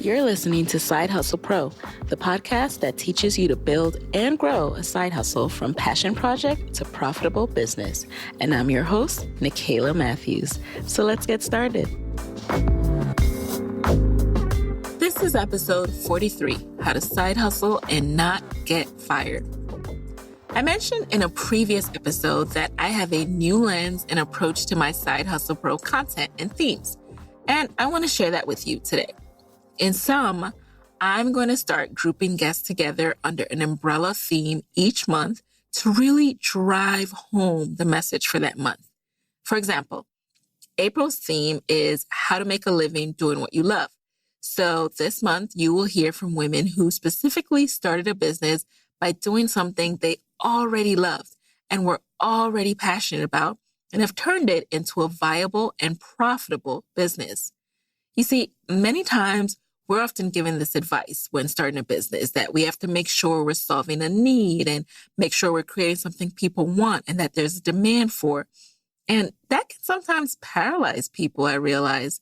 You're listening to Side Hustle Pro, the podcast that teaches you to build and grow a side hustle from passion project to profitable business. And I'm your host, Nicaila Matthews. So let's get started. This is episode 43, How to Side Hustle and Not Get Fired. I mentioned in a previous episode that I have a new lens and approach to my Side Hustle Pro content and themes, and I want to share that with you today. In sum, I'm going to start grouping guests together under an umbrella theme each month to really drive home the message for that month. For example, April's theme is how to make a living doing what you love. So this month, you will hear from women who specifically started a business by doing something they already loved and were already passionate about and have turned it into a viable and profitable business. You see, many times we're often given this advice when starting a business that we have to make sure we're solving a need and make sure we're creating something people want and that there's a demand for. And that can sometimes paralyze people, I realize.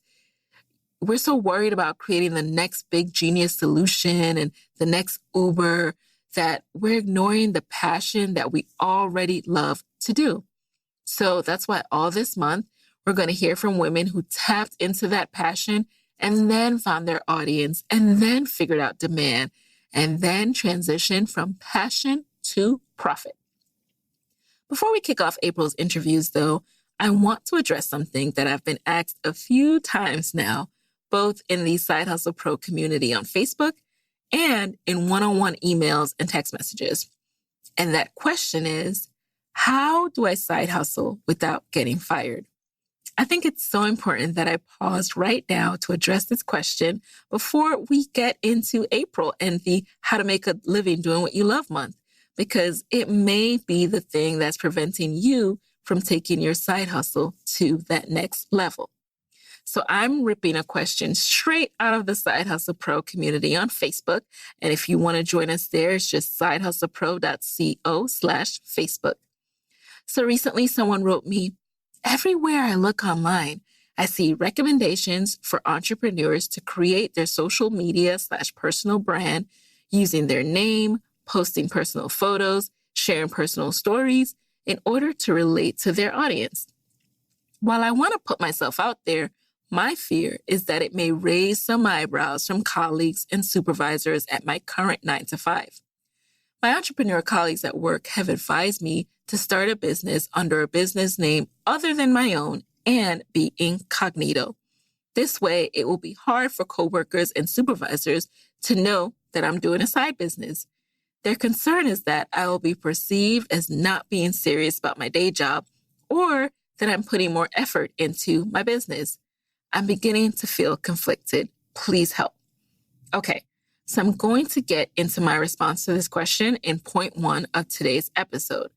We're so worried about creating the next big genius solution and the next Uber that we're ignoring the passion that we already love to do. So that's why all this month, we're going to hear from women who tapped into that passion and then found their audience and then figured out demand and then transitioned from passion to profit. Before we kick off April's interviews, though, I want to address something that I've been asked a few times now, both in the Side Hustle Pro community on Facebook and in one-on-one emails and text messages. And that question is, how do I side hustle without getting fired? I think it's so important that I pause right now to address this question before we get into April and the How to Make a Living Doing What You Love month, because it may be the thing that's preventing you from taking your side hustle to that next level. So I'm ripping a question straight out of the Side Hustle Pro community on Facebook. And if you want to join us there, it's just sidehustlepro.co/Facebook. So recently someone wrote me, everywhere I look online, I see recommendations for entrepreneurs to create their social media/personal brand using their name, posting personal photos, sharing personal stories in order to relate to their audience. While I want to put myself out there, my fear is that it may raise some eyebrows from colleagues and supervisors at my current 9-to-5. My entrepreneur colleagues at work have advised me to start a business under a business name other than my own and be incognito. This way, it will be hard for coworkers and supervisors to know that I'm doing a side business. Their concern is that I will be perceived as not being serious about my day job or that I'm putting more effort into my business. I'm beginning to feel conflicted. Please help. Okay, so I'm going to get into my response to this question in point 1 of today's episode.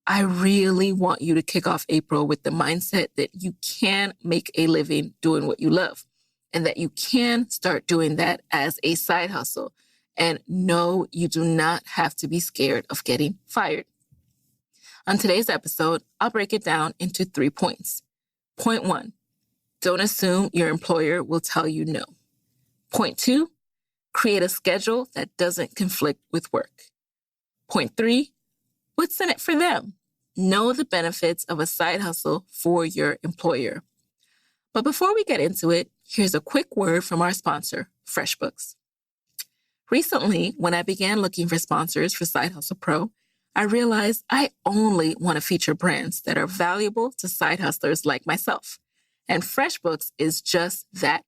I really want you to kick off April with the mindset that you can make a living doing what you love and that you can start doing that as a side hustle. And no, you do not have to be scared of getting fired. On today's episode, I'll break it down into 3 points. Point 1, don't assume your employer will tell you no. Point 2, create a schedule that doesn't conflict with work. Point 3, what's in it for them? Know the benefits of a side hustle for your employer. But before we get into it, here's a quick word from our sponsor, Freshbooks. Recently, when I began looking for sponsors for Side Hustle Pro, I realized I only want to feature brands that are valuable to side hustlers like myself. And Freshbooks is just that.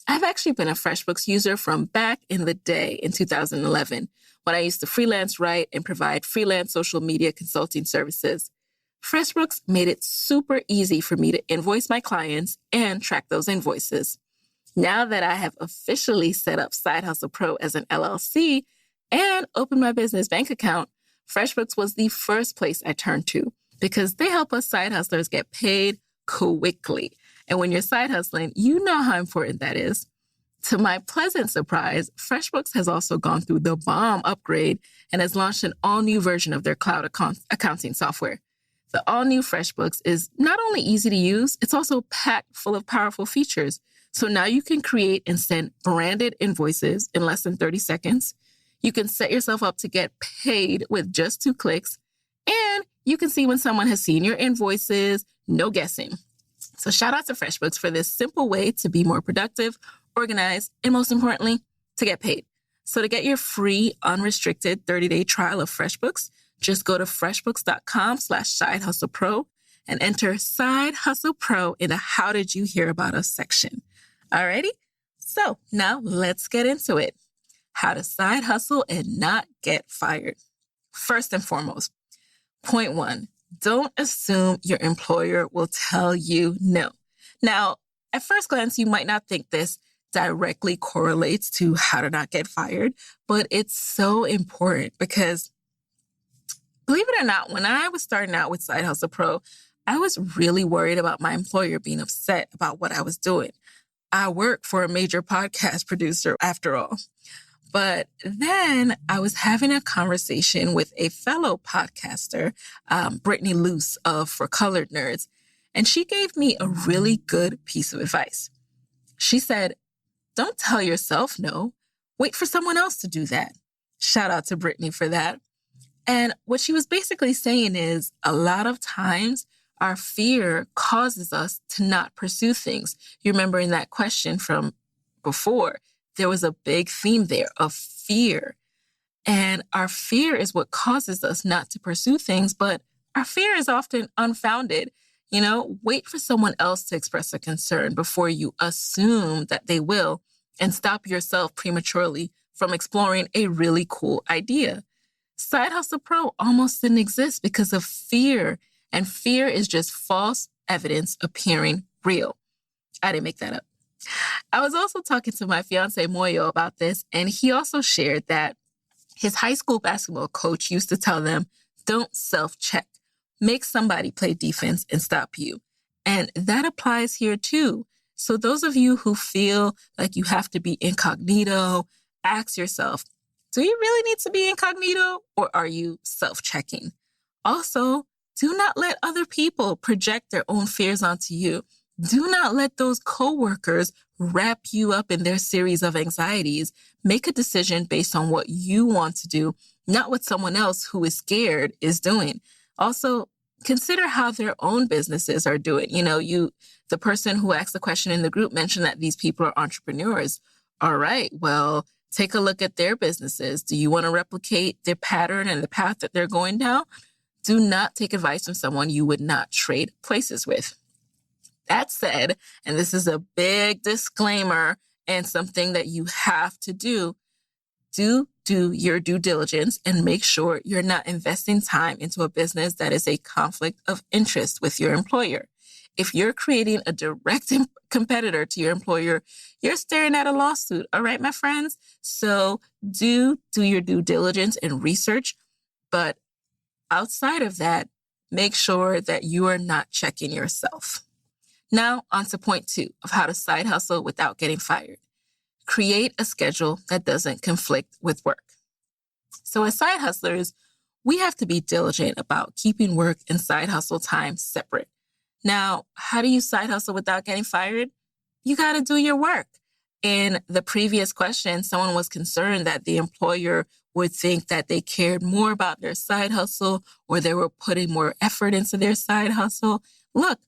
I've actually been a Freshbooks user from back in the day in 2011, when I used to freelance write and provide freelance social media consulting services. Freshbooks made it super easy for me to invoice my clients and track those invoices. Now that I have officially set up Side Hustle Pro as an LLC and opened my business bank account, Freshbooks was the first place I turned to because they help us side hustlers get paid quickly. And when you're side hustling, you know how important that is. To my pleasant surprise, Freshbooks has also gone through the bomb upgrade and has launched an all-new version of their cloud accounting software. The all-new FreshBooks is not only easy to use, it's also packed full of powerful features. So now you can create and send branded invoices in less than 30 seconds. You can set yourself up to get paid with just 2 clicks. And you can see when someone has seen your invoices, no guessing. So shout out to FreshBooks for this simple way to be more productive, organized, and most importantly, to get paid. So to get your free, unrestricted 30-day trial of FreshBooks, just go to freshbooks.com/sidehustlepro and enter Side Hustle Pro in the How Did You Hear About Us section. Alrighty? So now let's get into it. How to side hustle and not get fired. First and foremost, point 1, don't assume your employer will tell you no. Now, at first glance, you might not think this directly correlates to how to not get fired, but it's so important because, believe it or not, when I was starting out with Side Hustle Pro, I was really worried about my employer being upset about what I was doing. I work for a major podcast producer after all. But then I was having a conversation with a fellow podcaster, Brittany Luce of For Colored Nerds, and she gave me a really good piece of advice. She said, don't tell yourself no. Wait for someone else to do that. Shout out to Brittany for that. And what she was basically saying is a lot of times our fear causes us to not pursue things. You remember in that question from before, there was a big theme there of fear. And our fear is what causes us not to pursue things, but our fear is often unfounded. Wait for someone else to express a concern before you assume that they will, and stop yourself prematurely from exploring a really cool idea. Side Hustle Pro almost didn't exist because of fear, and fear is just false evidence appearing real. I didn't make that up. I was also talking to my fiance Moyo about this, and he also shared that his high school basketball coach used to tell them, don't self-check. Make somebody play defense and stop you. And that applies here too. So those of you who feel like you have to be incognito, ask yourself, do you really need to be incognito, or are you self-checking? Also, do not let other people project their own fears onto you. Do not let those coworkers wrap you up in their series of anxieties. Make a decision based on what you want to do, not what someone else who is scared is doing. Also, consider how their own businesses are doing. The person who asked the question in the group mentioned that these people are entrepreneurs. All right, well, take a look at their businesses. Do you want to replicate their pattern and the path that they're going down? Do not take advice from someone you would not trade places with. That said, and this is a big disclaimer and something that you have to do your due diligence and make sure you're not investing time into a business that is a conflict of interest with your employer. If you're creating a direct competitor to your employer, you're staring at a lawsuit. All right, my friends? So do your due diligence and research. But outside of that, make sure that you are not checking yourself. Now, on to point 2 of how to side hustle without getting fired. Create a schedule that doesn't conflict with work. So as side hustlers, we have to be diligent about keeping work and side hustle time separate. Now, how do you side hustle without getting fired? You got to do your work. In the previous question, someone was concerned that the employer would think that they cared more about their side hustle or they were putting more effort into their side hustle. Look,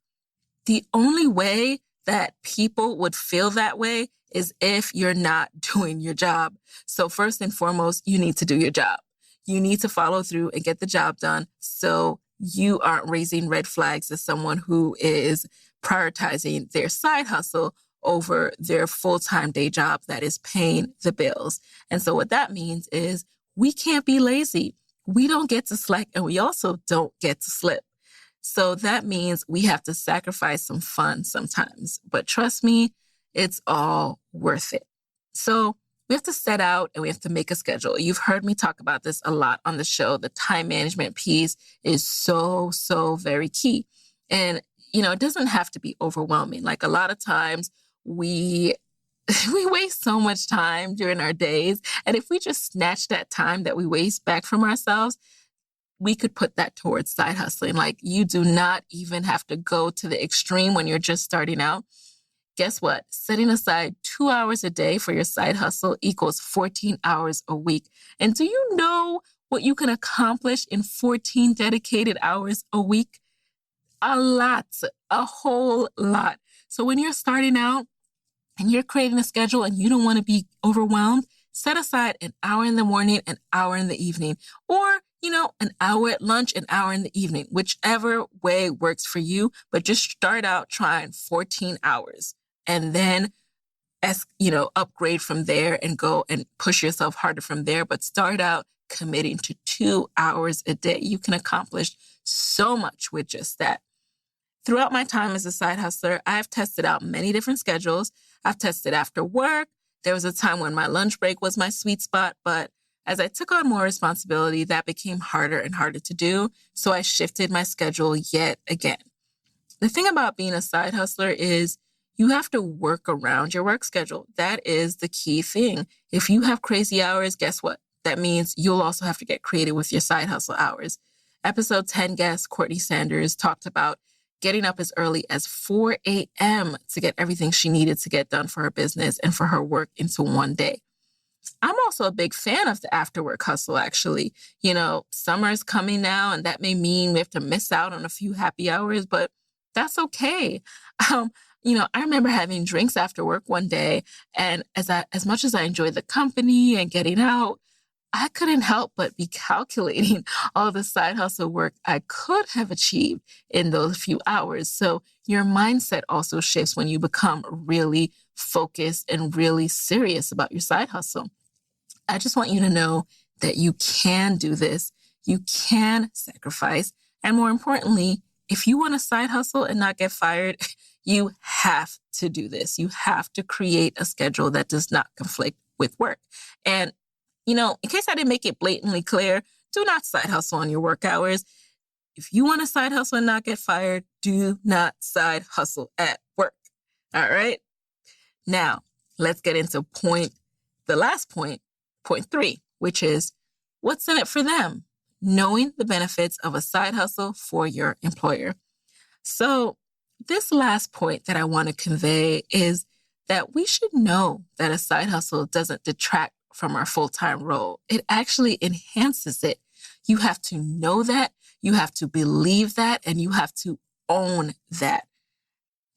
the only way that people would feel that way is if you're not doing your job. So first and foremost, you need to do your job. You need to follow through and get the job done so you aren't raising red flags as someone who is prioritizing their side hustle over their full-time day job that is paying the bills. And so what that means is we can't be lazy. We don't get to slack, and we also don't get to slip. So that means we have to sacrifice some fun sometimes. But trust me, it's all worth it. So we have to set out and we have to make a schedule. You've heard me talk about this a lot on the show. The time management piece is so very key. And, it doesn't have to be overwhelming. Like a lot of times we waste so much time during our days. And if we just snatch that time that we waste back from ourselves, we could put that towards side hustling. Like, you do not even have to go to the extreme when you're just starting out. Guess what? Setting aside 2 hours a day for your side hustle equals 14 hours a week. And do you know what you can accomplish in 14 dedicated hours a week? A lot, a whole lot. So when you're starting out and you're creating a schedule and you don't want to be overwhelmed, set aside an hour in the morning, an hour in the evening, or, an hour at lunch, an hour in the evening, whichever way works for you. But just start out trying 14 hours and then, upgrade from there and go and push yourself harder from there. But start out committing to 2 hours a day. You can accomplish so much with just that. Throughout my time as a side hustler, I've tested out many different schedules. I've tested after work. There was a time when my lunch break was my sweet spot, but as I took on more responsibility, that became harder and harder to do. So I shifted my schedule yet again. The thing about being a side hustler is you have to work around your work schedule. That is the key thing. If you have crazy hours, guess what? That means you'll also have to get creative with your side hustle hours. Episode 10 guest Courtney Sanders talked about getting up as early as 4 a.m. to get everything she needed to get done for her business and for her work into one day. I'm also a big fan of the after work hustle, actually. Summer is coming now, and that may mean we have to miss out on a few happy hours, but that's okay. I remember having drinks after work one day, and as much as I enjoyed the company and getting out, I couldn't help but be calculating all the side hustle work I could have achieved in those few hours. So your mindset also shifts when you become really focused and really serious about your side hustle. I just want you to know that you can do this. You can sacrifice. And more importantly, if you want a side hustle and not get fired, you have to do this. You have to create a schedule that does not conflict with work. And in case I didn't make it blatantly clear, do not side hustle on your work hours. If you want to side hustle and not get fired, do not side hustle at work. All right? Now, let's get into the last point 3, which is what's in it for them? Knowing the benefits of a side hustle for your employer. So this last point that I want to convey is that we should know that a side hustle doesn't detract from our full-time role. It actually enhances it. You have to know that, you have to believe that, and you have to own that.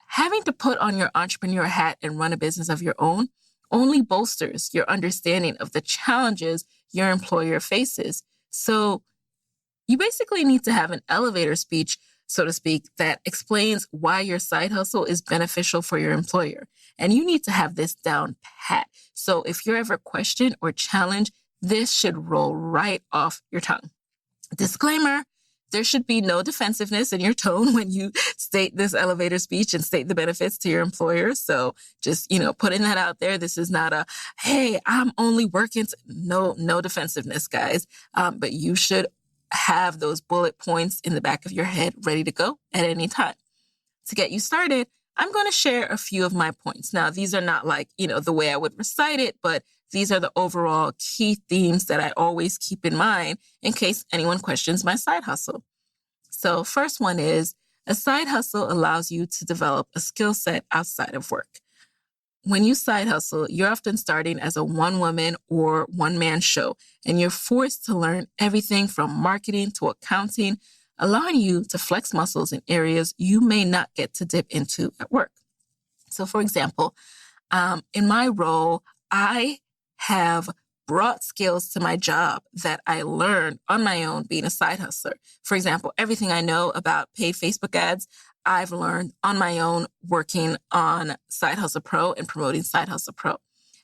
Having to put on your entrepreneur hat and run a business of your own only bolsters your understanding of the challenges your employer faces. So you basically need to have an elevator speech, so to speak, that explains why your side hustle is beneficial for your employer. And you need to have this down pat. So if you're ever questioned or challenged, this should roll right off your tongue. Disclaimer, there should be no defensiveness in your tone when you state this elevator speech and state the benefits to your employer. So just, putting that out there. This is not a, hey, I'm only working. No defensiveness, guys. But you should have those bullet points in the back of your head ready to go at any time. To get you started, I'm going to share a few of my points. Now, these are not like, the way I would recite it, but these are the overall key themes that I always keep in mind in case anyone questions my side hustle. So first one is a side hustle allows you to develop a skill set outside of work. When you side hustle, you're often starting as a one-woman or one-man show, and you're forced to learn everything from marketing to accounting, allowing you to flex muscles in areas you may not get to dip into at work. So for example, in my role, I have brought skills to my job that I learned on my own being a side hustler. For example, everything I know about paid Facebook ads, I've learned on my own working on Side Hustle Pro and promoting Side Hustle Pro.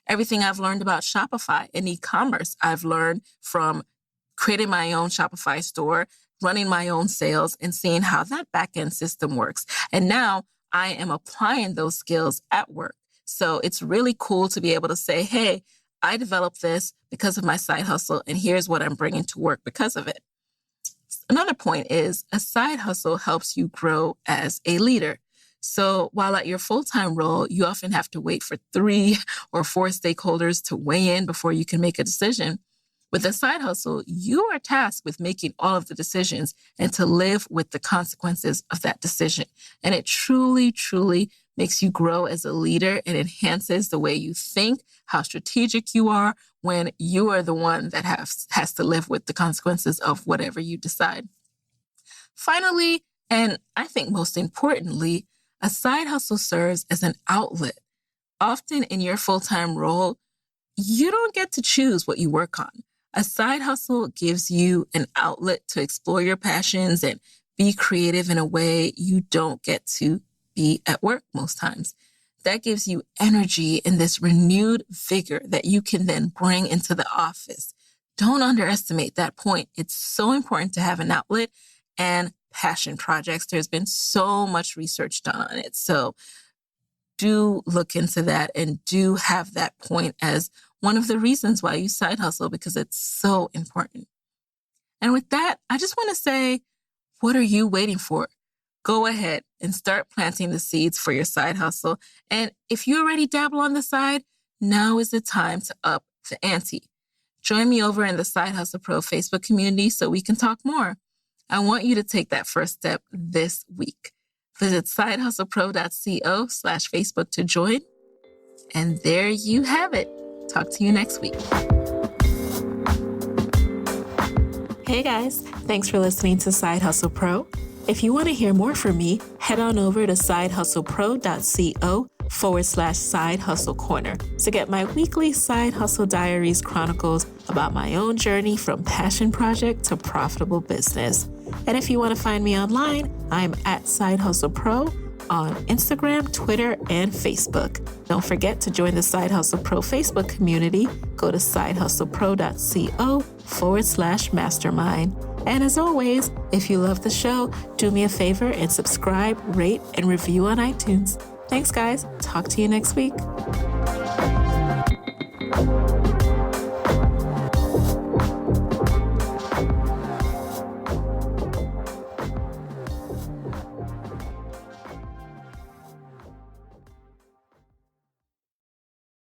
Everything I've learned about Shopify and e-commerce, I've learned from creating my own Shopify store, running my own sales, and seeing how that back-end system works. And now I am applying those skills at work. So it's really cool to be able to say, hey, I developed this because of my side hustle, and here's what I'm bringing to work because of it. Another point is a side hustle helps you grow as a leader. So while at your full-time role, you often have to wait for 3 or 4 stakeholders to weigh in before you can make a decision. With a side hustle, you are tasked with making all of the decisions and to live with the consequences of that decision. And it truly, truly makes you grow as a leader and enhances the way you think, how strategic you are when you are the one that has to live with the consequences of whatever you decide. Finally, and I think most importantly, a side hustle serves as an outlet. Often in your full-time role, you don't get to choose what you work on. A side hustle gives you an outlet to explore your passions and be creative in a way you don't get to be at work most times. That gives you energy and this renewed vigor that you can then bring into the office. Don't underestimate that point. It's so important to have an outlet and passion projects. There's been so much research done on it. So do look into that and do have that point as one of the reasons why you side hustle, because it's so important. And with that, I just want to say, what are you waiting for? Go ahead and start planting the seeds for your side hustle. And if you already dabble on the side, now is the time to up the ante. Join me over in the Side Hustle Pro Facebook community so we can talk more. I want you to take that first step this week. Visit sidehustlepro.co/Facebook to join. And there you have it. Talk to you next week. Hey guys, thanks for listening to Side Hustle Pro. If you want to hear more from me, head on over to sidehustlepro.co/Side Hustle Corner to get my weekly Side Hustle Diaries chronicles about my own journey from passion project to profitable business. And if you want to find me online, I'm at Side Hustle Pro on Instagram, Twitter, and Facebook. Don't forget to join the Side Hustle Pro Facebook community. Go to sidehustlepro.co/mastermind. And as always, if you love the show, do me a favor and subscribe, rate, and review on iTunes. Thanks, guys. Talk to you next week.